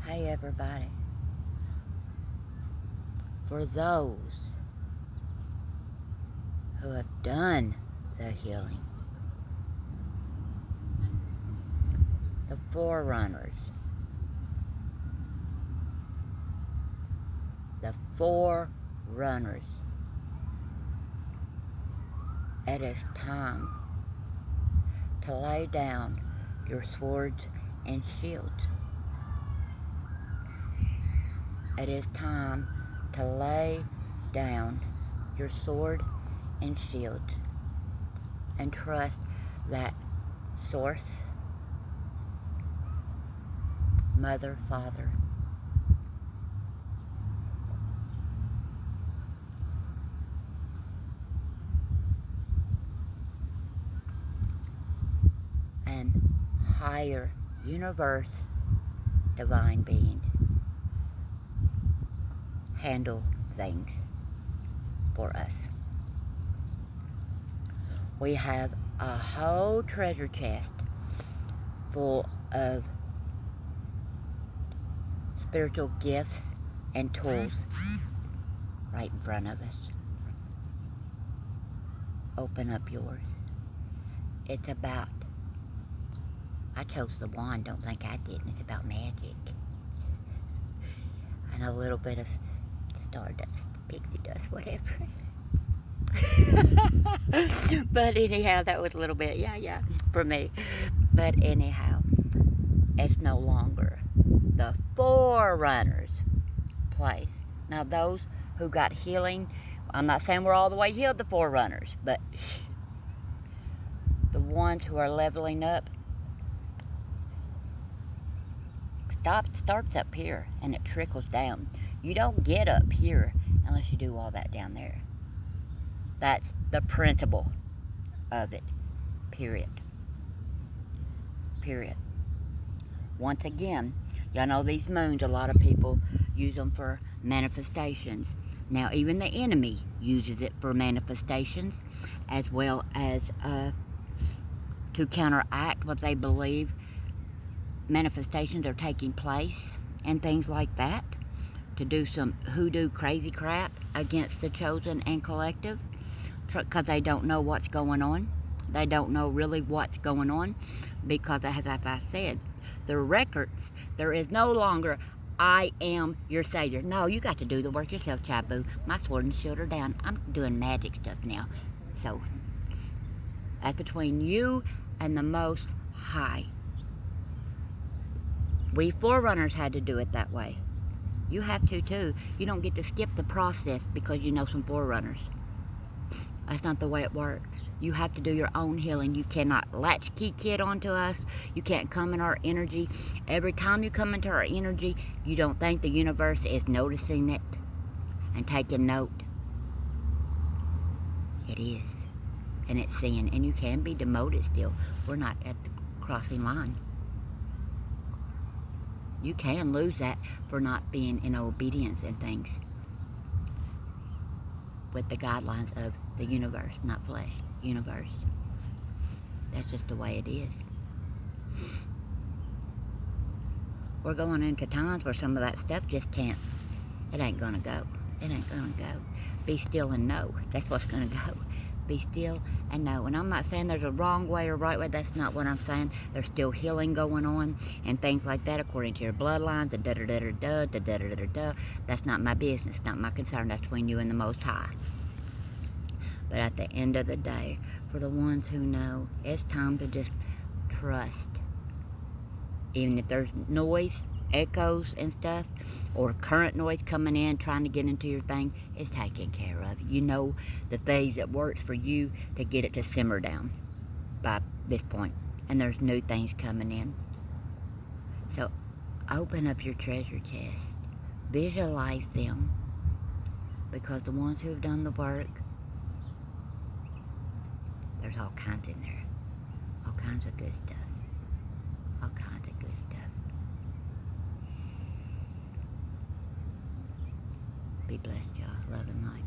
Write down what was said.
Hey everybody, for those who have done the healing, the forerunners, it is time to lay down your swords and shields. It is time to lay down your sword and shield and trust that Source, Mother, Father, and higher universe divine beings handle things for us. We have a whole treasure chest full of spiritual gifts and tools right in front of us. Open up yours. It's about, I chose the wand, don't think I did, and it's about magic. And a little bit of stardust, pixie dust, whatever. But anyhow, that was a little bit, yeah, for me. But anyhow, it's no longer the forerunners' place. Now those who got healing, I'm not saying we're all the way healed, the forerunners, but the ones who are leveling up, starts up here and it trickles down. You don't get up here unless you do all that down there. That's the principle of it. Period. Once again, y'all know these moons, a lot of people use them for manifestations. Now even the enemy uses it for manifestations, as well as to counteract what they believe manifestations are taking place and things like that, to do some hoodoo crazy crap against the chosen and collective, because they don't know what's going on. They don't know really what's going on, because as I said, the records, there is no longer I am your savior. No, you got to do the work yourself, Chabu. My sword and shield are down. I'm doing magic stuff now. So that's between you and the Most High. We forerunners had to do it that way. You have to too. You don't get to skip the process because you know some forerunners. That's not the way it works. You have to do your own healing. You cannot latchkey kid onto us. You can't come in our energy. Every time you come into our energy, you don't think the universe is noticing it and taking note. It is. And it's seeing. And you can be demoted still. We're not at the crossing line. You can lose that for not being in obedience and things with the guidelines of the universe, not flesh, universe. That's just the way it is. We're going into times where some of that stuff just can't, it ain't gonna go. It ain't gonna go. Be still and know. That's what's gonna go. Be still and know. And I'm not saying there's a wrong way or right way. That's not what I'm saying. There's still healing going on and things like that according to your bloodlines. That's not my business. Not my concern. That's between you and the Most High. But at the end of the day, for the ones who know, it's time to just trust. Even if there's noise, echoes and stuff, or current noise coming in trying to get into your thing, it's taken care of. You know the things that works for you to get it to simmer down by this point, and there's new things coming in. So open up your treasure chest, visualize them, because the ones who have done the work, there's all kinds in there, all kinds of good stuff, all kinds of good stuff. Be blessed, y'all. Love and light.